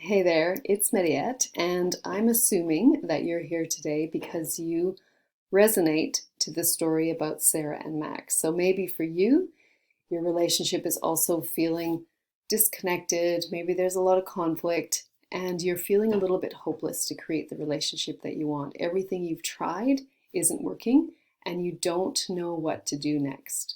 Hey there, it's Mariette, and I'm assuming that you're here today because you resonate to the story about Sarah and Max. So maybe for you, your relationship is also feeling disconnected. Maybe there's a lot of conflict, and you're feeling a little bit hopeless to create the relationship that you want. Everything you've tried isn't working, and you don't know what to do next.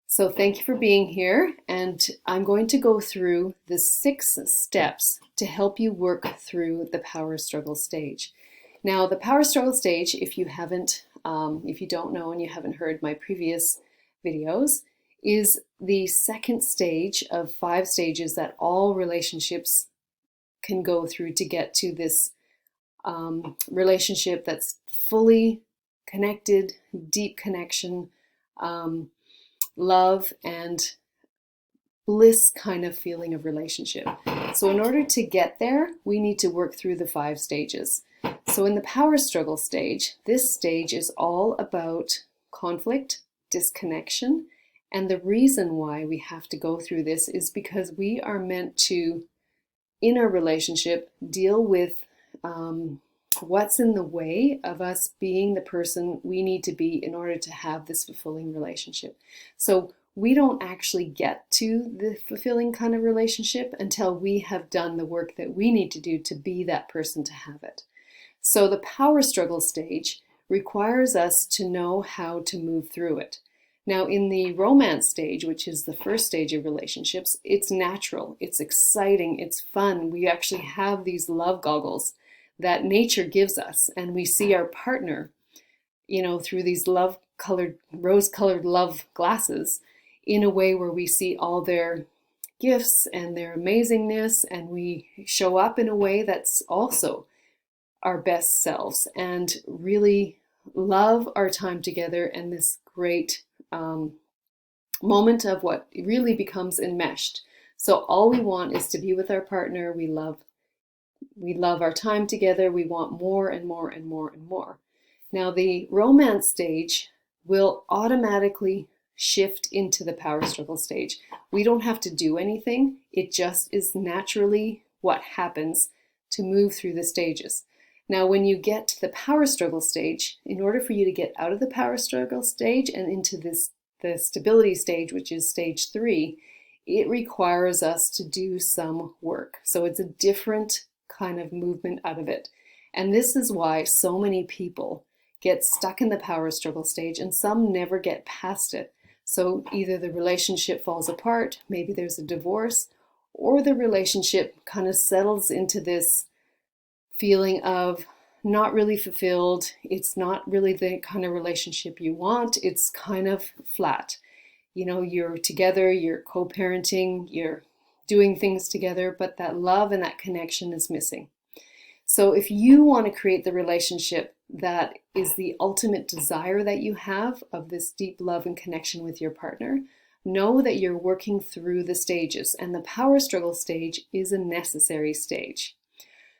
So thank you for being here, and I'm going to go through the 6 steps to help you work through the power struggle stage. Now, the power struggle stage, if you don't know and you haven't heard my previous videos, is the second stage of 5 stages that all relationships can go through to get to this relationship that's fully connected, deep connection, love and bliss kind of feeling of relationship. So in order to get there, we need to work through the 5 stages. So in the power struggle stage, this stage is all about conflict, disconnection, and the reason why we have to go through this is because we are meant to, in our relationship, deal with what's in the way of us being the person we need to be in order to have this fulfilling relationship. So we don't actually get to the fulfilling kind of relationship until we have done the work that we need to do to be that person to have it. So the power struggle stage requires us to know how to move through it. Now, in the romance stage, which is the first stage of relationships, it's natural, it's exciting, it's fun. We actually have these love goggles that nature gives us, and we see our partner, through these rose-colored love glasses in a way where we see all their gifts and their amazingness, and we show up in a way that's also our best selves and really love our time together and this great moment of what really becomes enmeshed. So all we want is to be with our partner. We love our time together. We want more and more and more and more. Now, the romance stage will automatically shift into the power struggle stage. We don't have to do anything. It just is naturally what happens to move through the stages. Now, when you get to the power struggle stage, in order for you to get out of the power struggle stage and into the stability stage, which is stage 3, it requires us to do some work. So it's a different kind of movement out of it. And this is why so many people get stuck in the power struggle stage and some never get past it. So either the relationship falls apart, maybe there's a divorce, or the relationship kind of settles into this feeling of not really fulfilled. It's not really the kind of relationship you want. It's kind of flat. You're together, you're co-parenting, you're doing things together, but that love and that connection is missing. So if you want to create the relationship that is the ultimate desire that you have of this deep love and connection with your partner, know that you're working through the stages, and the power struggle stage is a necessary stage.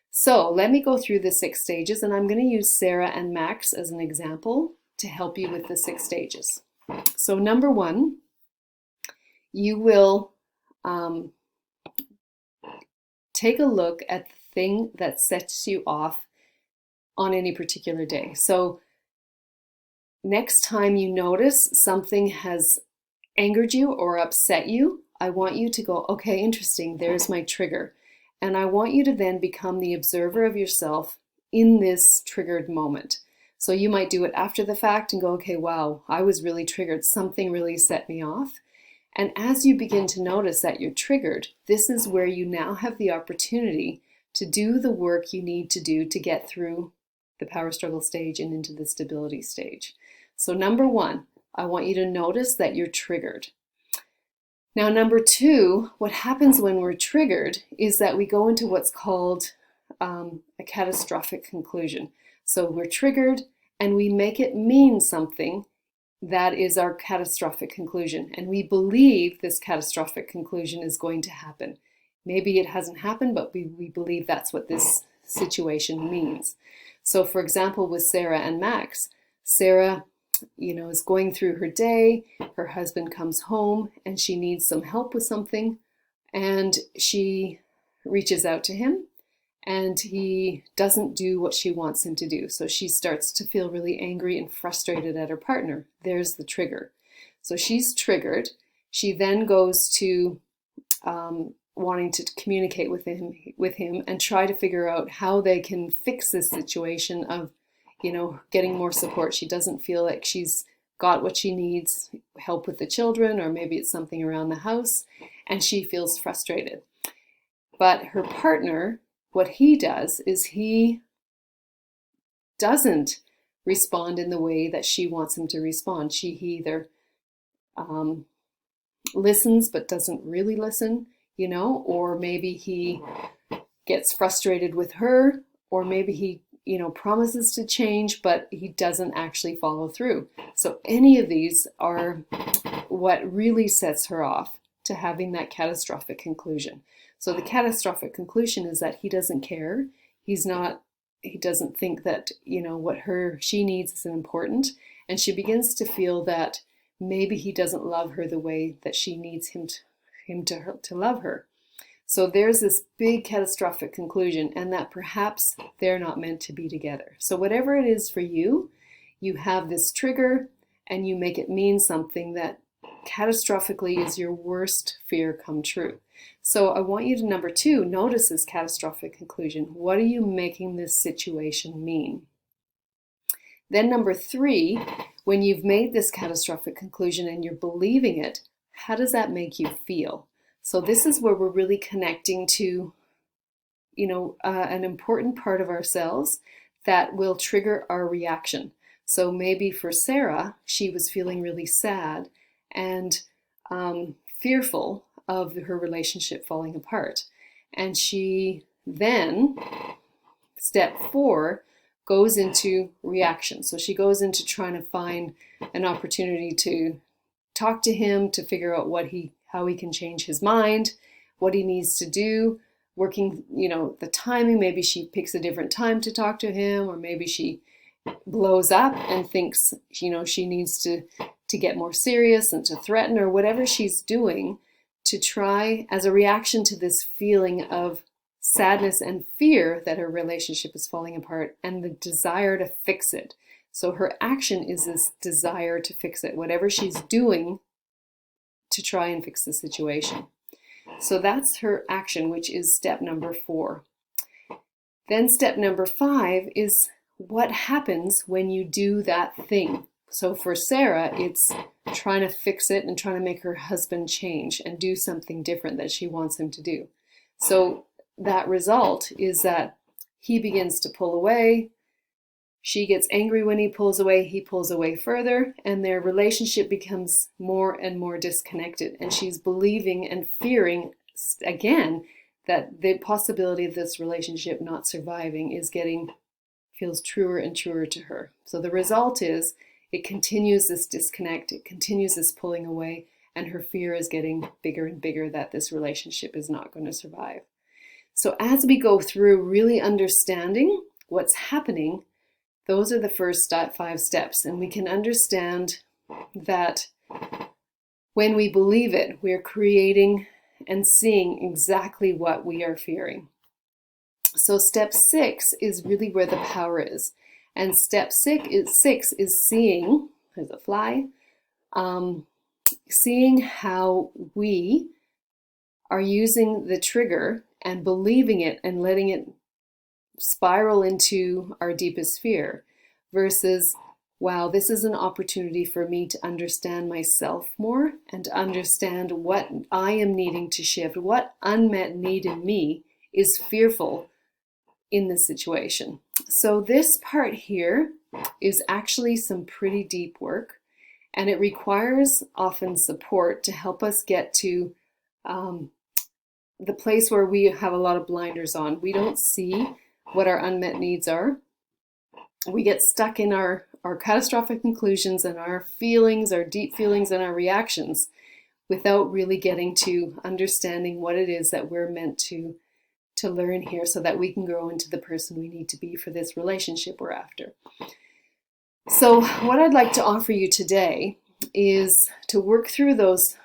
So let me go through the 6 stages, and I'm going to use Sarah and Max as an example to help you with the 6 stages. So number 1, you will take a look at the thing that sets you off on any particular day. So next time you notice something has angered you or upset you, I want you to go, okay, interesting, there's my trigger. And I want you to then become the observer of yourself in this triggered moment. So you might do it after the fact and go, okay, wow, I was really triggered. Something really set me off. And as you begin to notice that you're triggered, this is where you now have the opportunity to do the work you need to do to get through the power struggle stage and into the stability stage. So number 1, I want you to notice that you're triggered. Now, number 2, what happens when we're triggered is that we go into what's called a catastrophic conclusion. So we're triggered and we make it mean something that is our catastrophic conclusion. And we believe this catastrophic conclusion is going to happen. Maybe it hasn't happened, but we believe that's what this situation means. So for example, with Sarah and Max, Sarah, is going through her day. Her husband comes home and she needs some help with something. And she reaches out to him and he doesn't do what she wants him to do. So she starts to feel really angry and frustrated at her partner. There's the trigger. So she's triggered. She then goes to wanting to communicate with him and try to figure out how they can fix this situation of, getting more support. She doesn't feel like she's got what she needs, help with the children, or maybe it's something around the house, and she feels frustrated. But her partner, what he does is he doesn't respond in the way that she wants him to respond. He either listens but doesn't really listen, or maybe he gets frustrated with her, or maybe he, promises to change, but he doesn't actually follow through. So any of these are what really sets her off to having that catastrophic conclusion. So the catastrophic conclusion is that he doesn't care. He doesn't think that, what she needs is important. And she begins to feel that maybe he doesn't love her the way that she needs him to love her. So there's this big catastrophic conclusion, and that perhaps they're not meant to be together. So whatever it is for you, you have this trigger and you make it mean something that catastrophically is your worst fear come true. So I want you to, number 2, notice this catastrophic conclusion. What are you making this situation mean? Then number 3, when you've made this catastrophic conclusion and you're believing it, how does that make you feel? So this is where we're really connecting to, an important part of ourselves that will trigger our reaction. So maybe for Sarah, she was feeling really sad and fearful of her relationship falling apart. And she then, step 4, goes into reaction. So she goes into trying to find an opportunity to talk to him, to figure out how he can change his mind, what he needs to do, working, the timing. Maybe she picks a different time to talk to him, or maybe she blows up and thinks, she needs to get more serious and to threaten, or whatever she's doing to try as a reaction to this feeling of sadness and fear that her relationship is falling apart and the desire to fix it. So her action is this desire to fix it, whatever she's doing to try and fix the situation. So that's her action, which is step number 4. Then step number 5 is what happens when you do that thing. So for Sarah, it's trying to fix it and trying to make her husband change and do something different that she wants him to do. So that result is that he begins to pull away. She gets angry when he pulls away further, and their relationship becomes more and more disconnected. And she's believing and fearing, again, that the possibility of this relationship not surviving feels truer and truer to her. So the result is it continues this disconnect, it continues this pulling away, and her fear is getting bigger and bigger that this relationship is not going to survive. So as we go through really understanding what's happening, those are the first 5 steps, and we can understand that when we believe it, we're creating and seeing exactly what we are fearing. So step 6 is really where the power is. And step 6 is seeing, there's a fly, seeing how we are using the trigger and believing it and letting it spiral into our deepest fear versus, wow, this is an opportunity for me to understand myself more and to understand what I am needing to shift, what unmet need in me is fearful in this situation. So this part here is actually some pretty deep work, and it requires often support to help us get to the place where we have a lot of blinders on. We don't see what our unmet needs are. We get stuck in our catastrophic conclusions and our feelings, our deep feelings and our reactions without really getting to understanding what it is that we're meant to learn here so that we can grow into the person we need to be for this relationship we're after. So what I'd like to offer you today is to work through those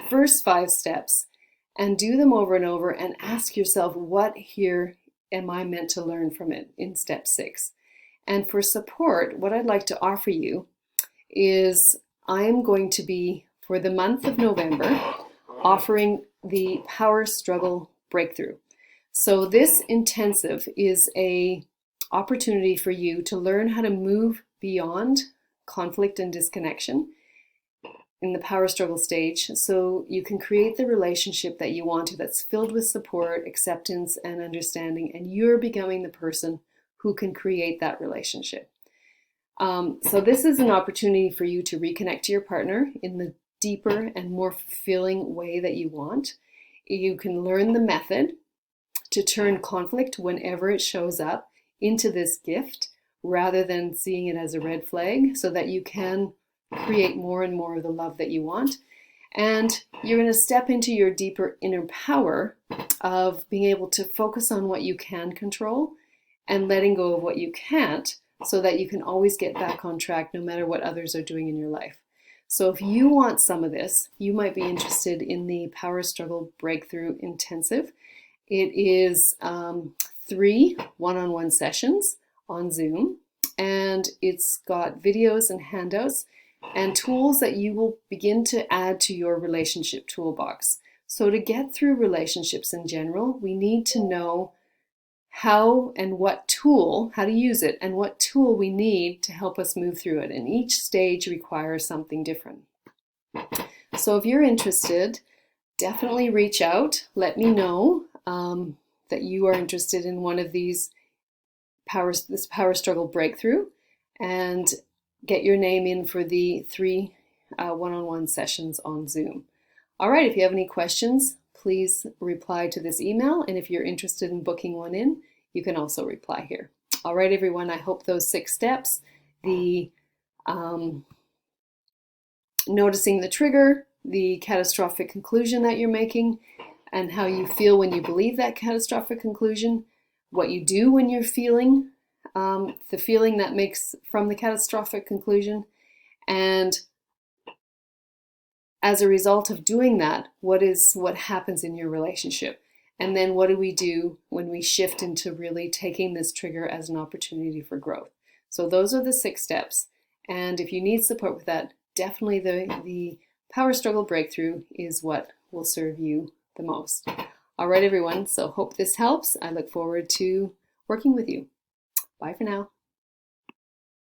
first 5 steps and do them over and over and ask yourself, what here am I meant to learn from it in step 6? And for support, what I'd like to offer you is I'm going to be, for the month of November, offering the Power Struggle Breakthrough. So this intensive is an opportunity for you to learn how to move beyond conflict and disconnection in the power struggle stage, so you can create the relationship that you want to, that's filled with support, acceptance, and understanding, and you're becoming the person who can create that relationship. So this is an opportunity for you to reconnect to your partner in the deeper and more fulfilling way that you want. You can learn the method to turn conflict whenever it shows up into this gift, rather than seeing it as a red flag, so that you can create more and more of the love that you want. And you're going to step into your deeper inner power of being able to focus on what you can control and letting go of what you can't, so that you can always get back on track no matter what others are doing in your life. So if you want some of this, you might be interested in the Power Struggle Breakthrough Intensive. It is 3 one-on-one sessions on Zoom, and it's got videos and handouts and tools that you will begin to add to your relationship toolbox. So to get through relationships in general, we need to know how and what tool, how to use it, and what tool we need to help us move through it. And each stage requires something different. So if you're interested, definitely reach out. Let me know that you are interested in one of these this Power Struggle Breakthrough, and get your name in for the 3 one-on-one sessions on Zoom. All right, if you have any questions, please reply to this email. And if you're interested in booking one in, you can also reply here. All right, everyone, I hope those 6 steps, the noticing the trigger, the catastrophic conclusion that you're making, and how you feel when you believe that catastrophic conclusion, what you do when you're feeling the feeling that makes from the catastrophic conclusion, and as a result of doing that, what happens in your relationship. And then what do we do when we shift into really taking this trigger as an opportunity for growth? So those are the 6 steps. And if you need support with that, definitely the Power Struggle Breakthrough is what will serve you the most. All right, everyone. So hope this helps. I look forward to working with you. Bye for now.